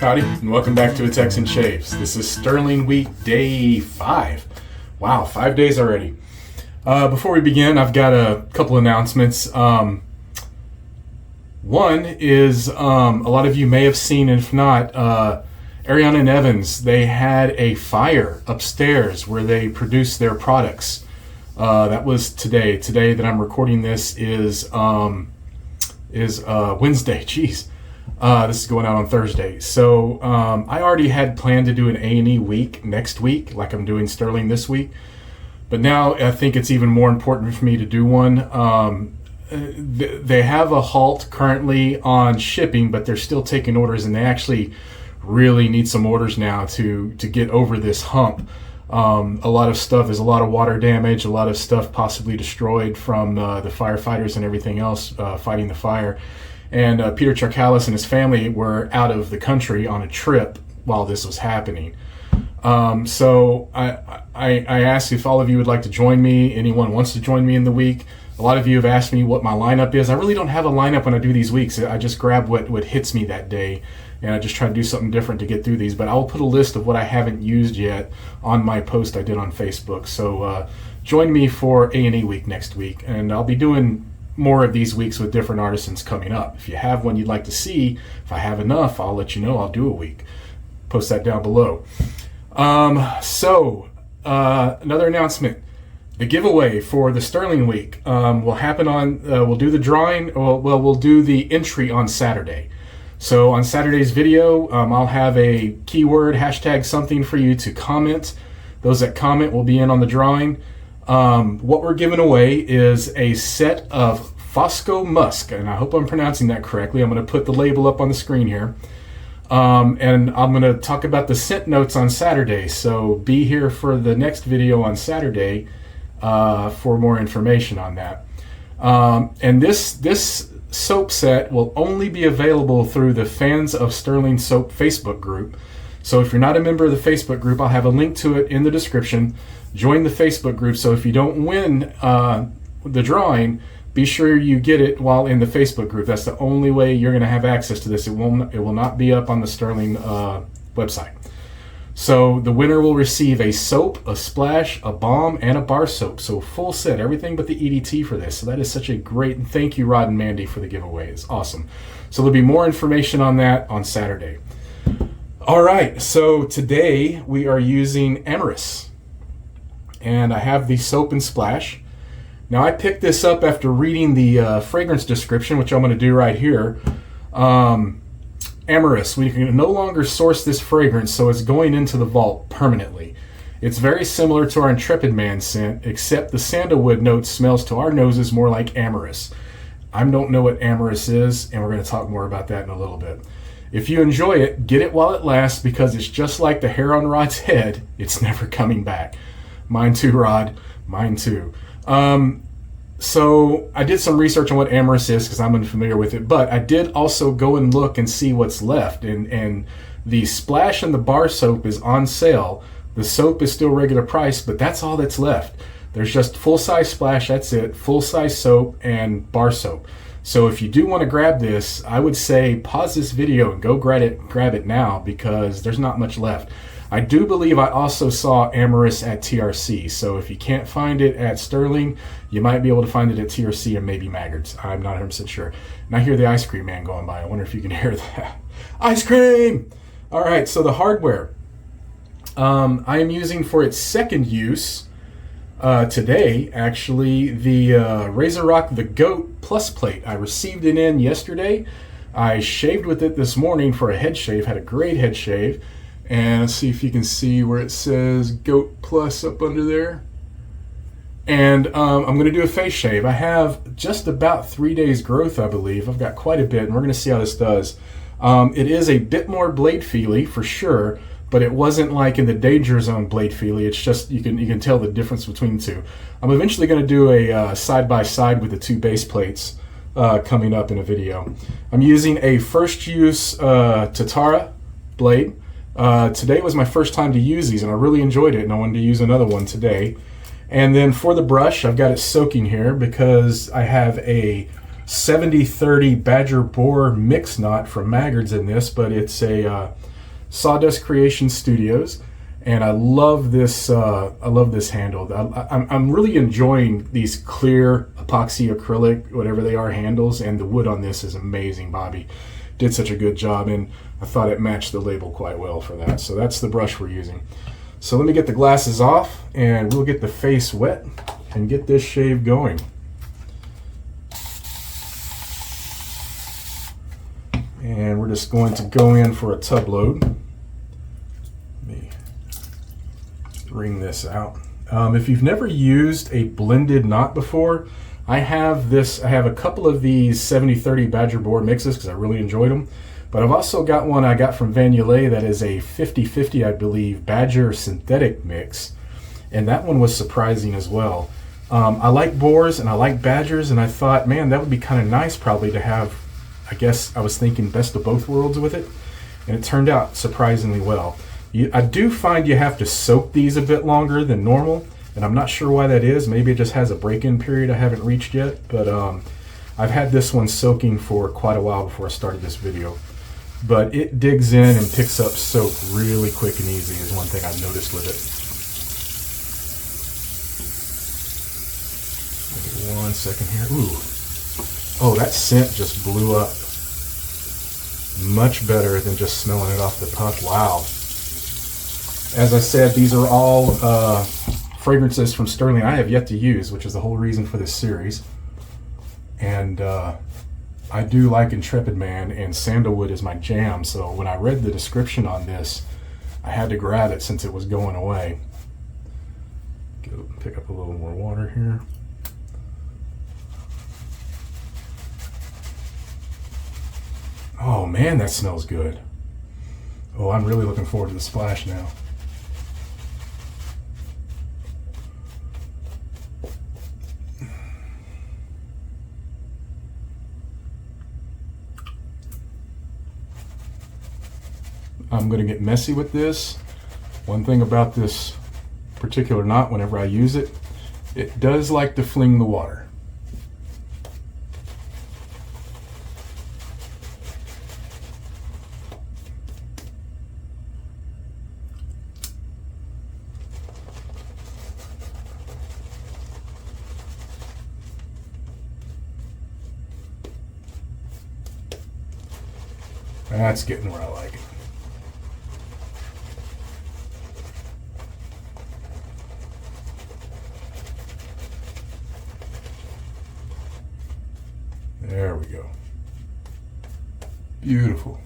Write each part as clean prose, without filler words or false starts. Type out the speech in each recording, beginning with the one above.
Howdy, and welcome back to Attacks and Shaves. This is Stirling Week Day 5. Wow, 5 days already. Before we begin, I've got a couple announcements. One is, a lot of you may have seen, and if not, Ariana and Evans, they had a fire upstairs where they produced their products. That was today. Today that I'm recording this is Wednesday. Jeez. This is going out on Thursday. So I already had planned to do an A&E week next week, like I'm doing Stirling this week. But now I think it's even more important for me to do one. They have a halt currently on shipping, but they're still taking orders, and they actually really need some orders now to get over this hump. A lot of stuff, there's a lot of water damage, a lot of stuff possibly destroyed from the firefighters and everything else fighting the fire. And Peter Charkalis and his family were out of the country on a trip while this was happening. So I asked if all of you would like to join me. Anyone wants to join me in the week. A lot of you have asked me what my lineup is. I really don't have a lineup when I do these weeks. I just grab what hits me that day, and I just try to do something different to get through these. But I'll put a list of what I haven't used yet on my post I did on Facebook. So join me for A&E week next week, and I'll be doing more of these weeks with different artisans coming up. If you have one you'd like to see, if I have enough, I'll let you know. I'll do a week. Post that down below. Another announcement. The giveaway for the Stirling week will happen on, we'll do the drawing, we'll do the entry on Saturday. So on Saturday's video, I'll have a keyword, hashtag something for you to comment. Those that comment will be in on the drawing. What we're giving away is a set of Fosco Musk, and I hope I'm pronouncing that correctly. I'm going to put the label up on the screen here. And I'm going to talk about the scent notes on Saturday, so be here for the next video on Saturday for more information on that. And this soap set will only be available through the Fans of Stirling Soap Facebook group. So if you're not a member of the Facebook group, I'll have a link to it in the description. Join the Facebook group, so if you don't win the drawing, be sure you get it while in the Facebook group. That's the only way you're going to have access to this. It will not be up on the Stirling website. So the winner will receive a soap, a splash, a balm, and a bar soap. So full set, everything but the EDT for this. So that is such a great, and thank you, Rod and Mandy, for the giveaway. It's awesome. So there'll be more information on that on Saturday. All right, so today we are using Amyris. And I have the soap and splash. Now I picked this up after reading the fragrance description, which I'm going to do right here. Amyris, we can no longer source this fragrance, so it's going into the vault permanently. It's very similar to our Intrepid Man scent, except the sandalwood note smells to our noses more like Amyris. I don't know what Amyris is, and we're going to talk more about that in a little bit. If you enjoy it, get it while it lasts, because it's just like the hair on Rod's head. It's never coming back. Mine too, Rod. Mine too. So I did some research on what Amyris is because I'm unfamiliar with it, but I did also go and look and see what's left. And the splash and the bar soap is on sale. The soap is still regular price, but that's all that's left. There's just full-size splash, that's it, full-size soap and bar soap. So if you do want to grab this, I would say pause this video and go grab it now, because there's not much left. I do believe I also saw Amyris at TRC, so if you can't find it at Stirling, you might be able to find it at TRC and maybe Maggard's. I'm not 100% sure. And I hear the ice cream man going by. I wonder if you can hear that. Ice cream! All right, so the hardware. I am using for its second use today, actually, the Razor Rock The Goat Plus Plate. I received it in yesterday. I shaved with it this morning for a head shave, had a great head shave. And let's see if you can see where it says Goat Plus up under there. And I'm going to do a face shave. I have just about 3 days growth, I believe. I've got quite a bit, and we're going to see how this does. It is a bit more blade feely for sure, but it wasn't like in the Danger Zone blade feely. It's just, you can tell the difference between the two. I'm eventually going to do a side-by-side with the two base plates coming up in a video. I'm using a first use Tatara blade. Today was my first time to use these, and I really enjoyed it, and I wanted to use another one today. And then for the brush, I've got it soaking here because I have a 70-30 Badger Boar mix knot from Maggard's in this, but it's a Sawdust Creation Studios, and I love this. I love this handle. I'm really enjoying these clear epoxy acrylic, whatever they are, handles, and the wood on this is amazing. Bobby did such a good job, and I thought it matched the label quite well for that. So that's the brush we're using. So let me get the glasses off, and we'll get the face wet and get this shave going. And we're just going to go in for a tub load. Let me wring this out. If you've never used a blended knot before, I have a couple of these 70-30 Badger board mixes because I really enjoyed them. But I've also got one I got from Vanulay that is a 50-50, I believe, Badger synthetic mix. And that one was surprising as well. I like boars and I like badgers, and I thought, man, that would be kind of nice probably to have, I guess I was thinking best of both worlds with it. And it turned out surprisingly well. I do find you have to soak these a bit longer than normal, and I'm not sure why that is. Maybe it just has a break-in period I haven't reached yet, but I've had this one soaking for quite a while before I started this video. But it digs in and picks up soap really quick and easy is one thing I've noticed with it. Give me 1 second here. Ooh. Oh, that scent just blew up. Much better than just smelling it off the puff. Wow. As I said, these are all fragrances from Stirling I have yet to use, which is the whole reason for this series. And I do like Intrepid Man, and sandalwood is my jam, so when I read the description on this, I had to grab it since it was going away. Go pick up a little more water here. Oh man, that smells good. Oh, I'm really looking forward to the splash now. I'm going to get messy with this. One thing about this particular knot, whenever I use it, it does like to fling the water. That's getting where I like it. There we go. Beautiful.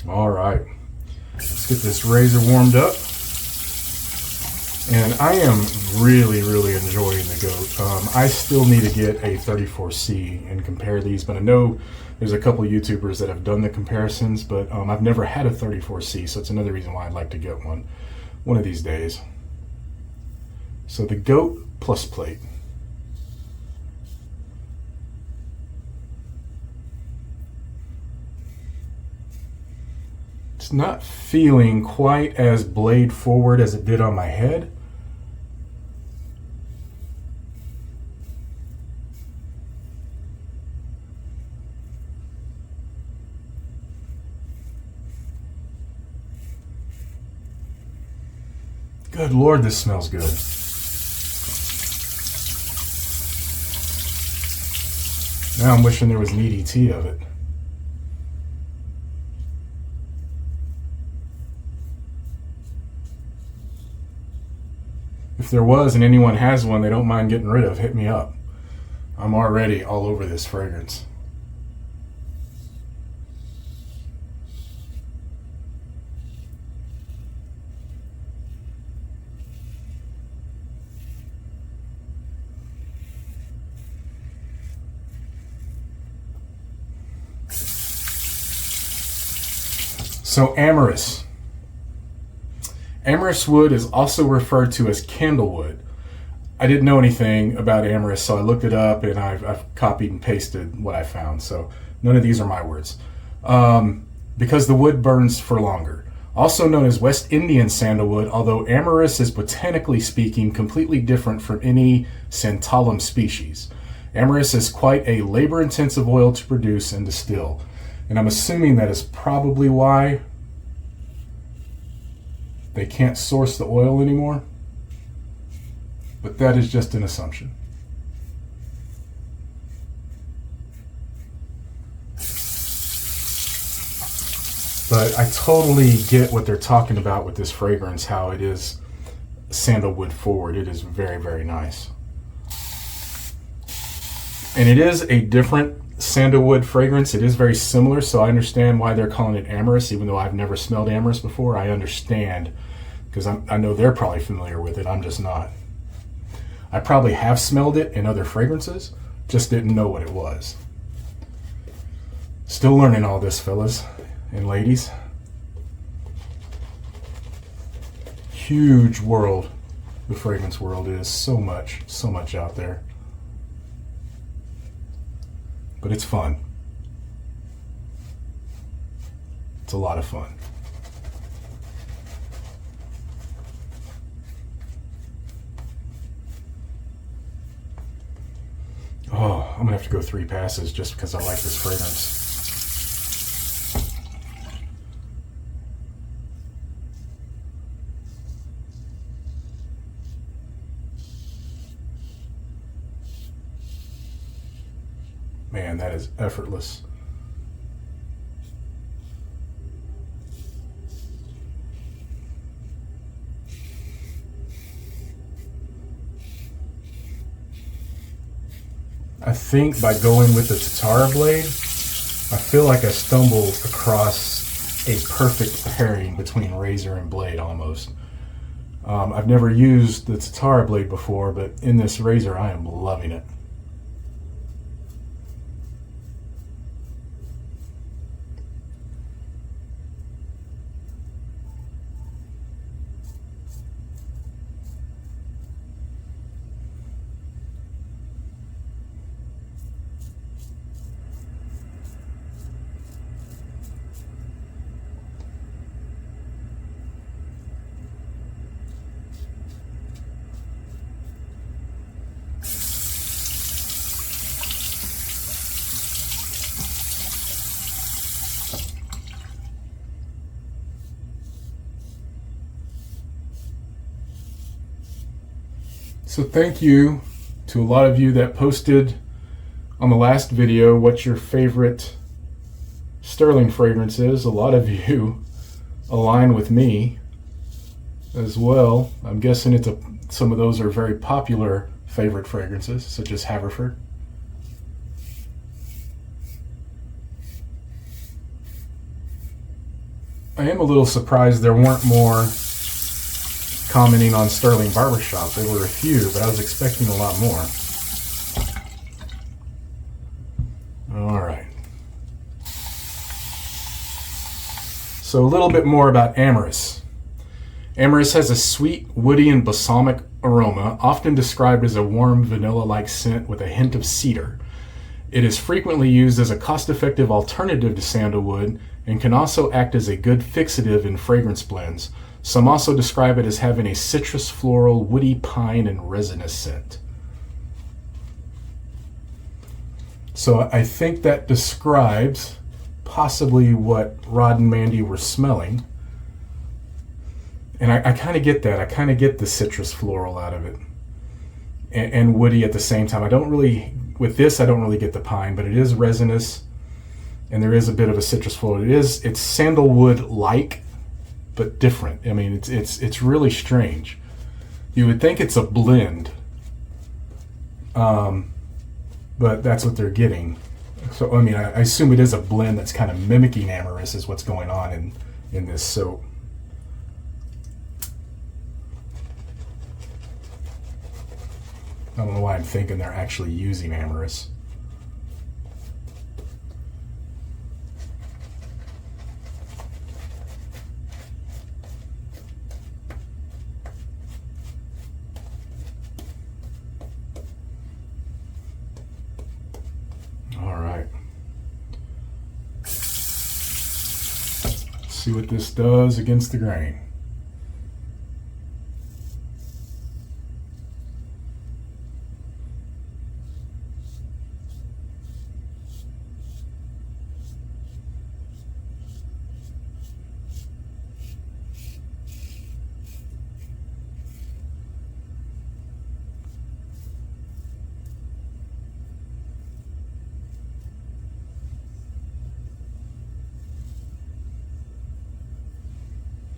All right, let's get this razor warmed up. And I am really enjoying the goat. I still need to get a 34C and compare these, but I know there's a couple YouTubers that have done the comparisons, but I've never had a 34C, so it's another reason why I'd like to get one of these days. So the goat plus plate. It's not feeling quite as blade forward as it did on my head. Good Lord, this smells good. Now I'm wishing there was an EDT of it. If there was and anyone has one they don't mind getting rid of, hit me up. I'm already all over this fragrance. So Amyris. Amyris wood is also referred to as candlewood. I didn't know anything about Amyris, so I looked it up and I've copied and pasted what I found. So none of these are my words. Because the wood burns for longer. Also known as West Indian sandalwood, although Amyris is botanically speaking completely different from any Santalum species. Amyris is quite a labor-intensive oil to produce and distill, and I'm assuming that is probably why they can't source the oil anymore, but that is just an assumption. But I totally get what they're talking about with this fragrance, how it is sandalwood forward. It is very, very nice. And it is a different sandalwood fragrance. It is very similar, so I understand why they're calling it Amyris, even though I've never smelled Amyris before. I understand, because I know they're probably familiar with it. I'm just not. I probably have smelled it in other fragrances, just didn't know what it was. Still learning all this, fellas and ladies. Huge world the fragrance world is. So much out there. But it's fun. It's a lot of fun. Oh, I'm gonna have to go 3 passes just because I like this fragrance. Man, that is effortless. I think by going with the Tatara blade, I feel like I stumbled across a perfect pairing between razor and blade almost. I've never used the Tatara blade before, but in this razor I am loving it. So thank you to a lot of you that posted on the last video what your favorite Stirling fragrance is. A lot of you align with me as well. I'm guessing some of those are very popular favorite fragrances, such as Haverford. I am a little surprised there weren't more commenting on Stirling Barbershop. There were a few, but I was expecting a lot more. All right. So a little bit more about Amyris. Amyris has a sweet, woody, and balsamic aroma, often described as a warm vanilla-like scent with a hint of cedar. It is frequently used as a cost-effective alternative to sandalwood and can also act as a good fixative in fragrance blends. Some also describe it as having a citrus, floral, woody, pine, and resinous scent. So I think that describes possibly what Rod and Mandy were smelling. And I kind of get that. I kind of get the citrus floral out of it. And woody at the same time. With this, I don't really get the pine, but it is resinous. And there is a bit of a citrus floral. It's sandalwood-like, but different. I mean, it's really strange. You would think it's a blend, but that's what they're getting. So I mean, I assume it is a blend that's kind of mimicking Amyris is what's going on in this soap. I don't know why I'm thinking they're actually using Amyris. see what this does against the grain.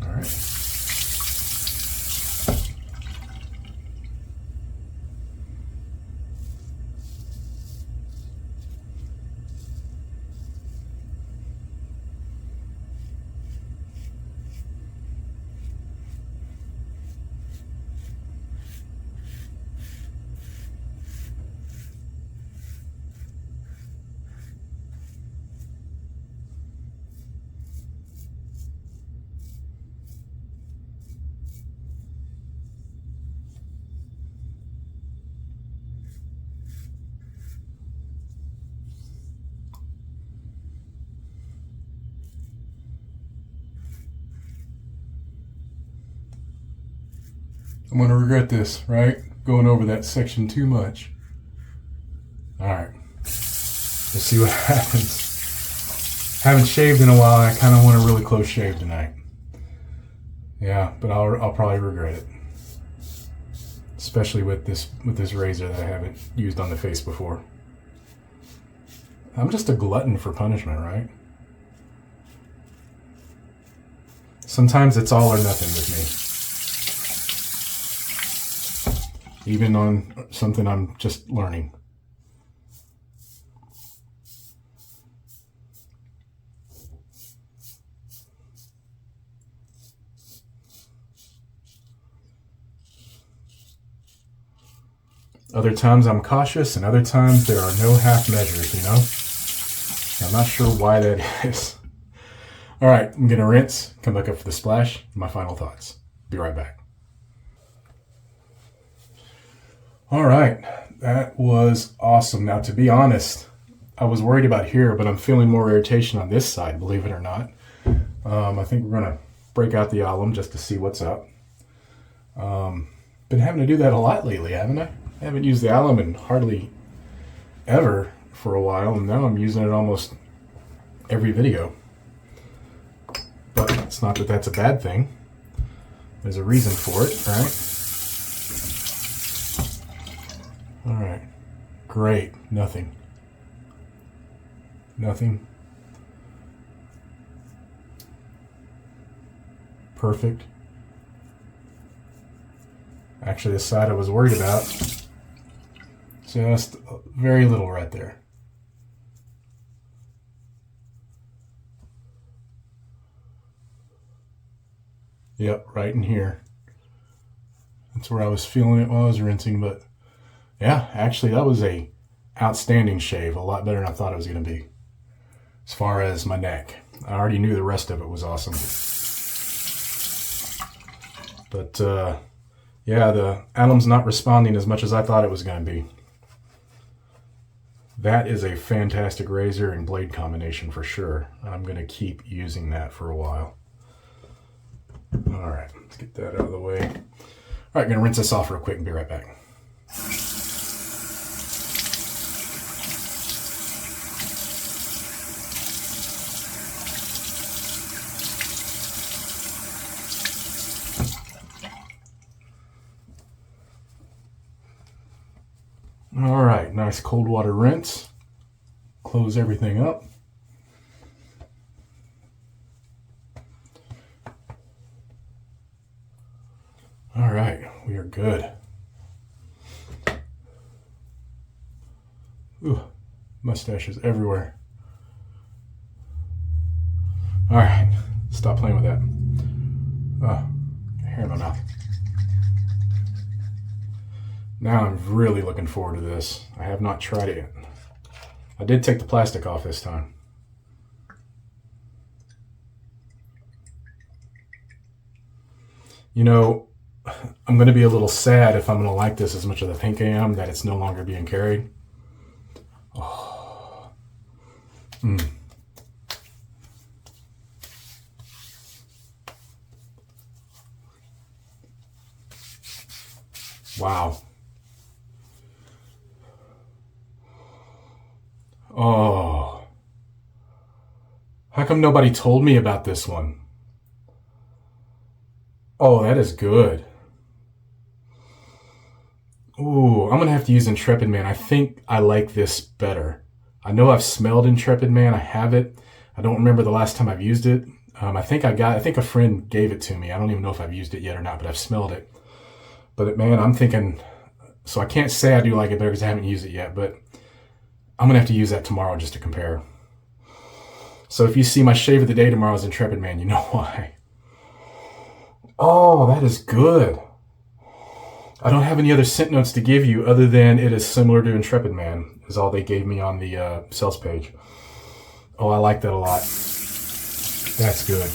All right. I'm going to regret this, right? Going over that section too much. All right. Let's see what happens. Haven't shaved in a while. I kind of want a really close shave tonight. Yeah, but I'll probably regret it. Especially with this razor that I haven't used on the face before. I'm just a glutton for punishment, right? Sometimes it's all or nothing with me. Even on something I'm just learning. Other times I'm cautious, and other times there are no half measures, you know? I'm not sure why that is. All right, I'm gonna rinse, come back up for the splash, my final thoughts. Be right back. All right, that was awesome. Now, to be honest, I was worried about here, but I'm feeling more irritation on this side, believe it or not. I think we're gonna break out the alum just to see what's up. Been having to do that a lot lately, haven't I? I haven't used the alum in hardly ever for a while, and now I'm using it almost every video. But it's not that that's a bad thing. There's a reason for it, right? All right, great, nothing. Nothing. Perfect. Actually, the side I was worried about, just very little right there. Yep, right in here. That's where I was feeling it while I was rinsing, but yeah, actually that was a outstanding shave, a lot better than I thought it was going to be. As far as my neck, I already knew the rest of it was awesome. But yeah, the alum's not responding as much as I thought it was going to be. That is a fantastic razor and blade combination for sure. I'm going to keep using that for a while. All right, let's get that out of the way. All right, going to rinse this off real quick and be right back. All right, nice cold water rinse. Close everything up. All right, we are good. Ooh, mustaches everywhere. All right, stop playing with that. Oh, hair in my mouth. Now I'm really looking forward to this. I have not tried it yet. I did take the plastic off this time. You know, I'm going to be a little sad if I'm going to like this as much as I think I am, that it's no longer being carried. Oh. Wow. Oh. How come nobody told me about this one? Oh, that is good. Ooh, I'm gonna have to use Intrepid Man. I think I like this better. I know I've smelled Intrepid Man. I have it. I don't remember the last time I've used it. I think a friend gave it to me. I don't even know if I've used it yet or not, but I've smelled it. But man, I'm thinking, so I can't say I do like it better because I haven't used it yet, but I'm gonna have to use that tomorrow just to compare. So if you see my shave of the day tomorrow is Intrepid Man, you know why. Oh, that is good. I don't have any other scent notes to give you other than it is similar to Intrepid Man, is all they gave me on the sales page. Oh, I like that a lot. That's good.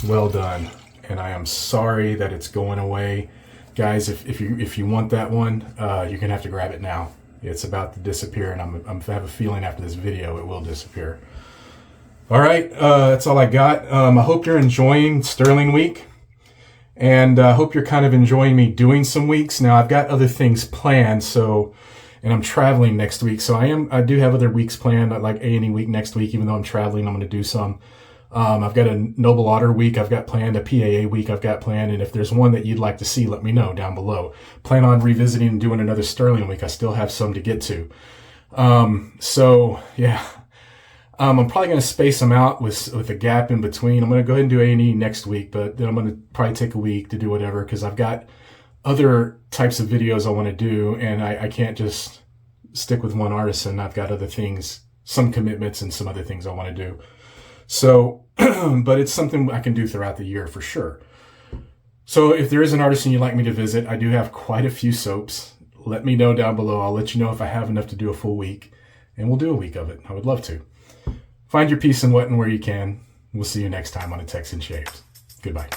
Well done. And I am sorry that it's going away. Guys, if you want that one, you're going to have to grab it now. It's about to disappear, and I have a feeling after this video it will disappear. All right, that's all I got. I hope you're enjoying Stirling Week. And I hope you're kind of enjoying me doing some weeks. Now, I've got other things planned, and I'm traveling next week. So I do have other weeks planned, like A&E week next week, even though I'm traveling, I'm going to do some. I've got a Noble Otter week I've got planned, a PAA week I've got planned, and if there's one that you'd like to see, let me know down below. Plan on revisiting and doing another Stirling week. I still have some to get to. So, yeah. I'm probably going to space them out with a gap in between. I'm going to go ahead and do A&E next week, but then I'm going to probably take a week to do whatever because I've got other types of videos I want to do, and I can't just stick with one artisan. I've got other things, some commitments and some other things I want to do. So, but it's something I can do throughout the year for sure. So if there is an artisan you'd like me to visit, I do have quite a few soaps. Let me know down below. I'll let you know if I have enough to do a full week, and we'll do a week of it. I would love to. Find your peace in what and where you can. We'll see you next time on A Texan Shaves. Goodbye.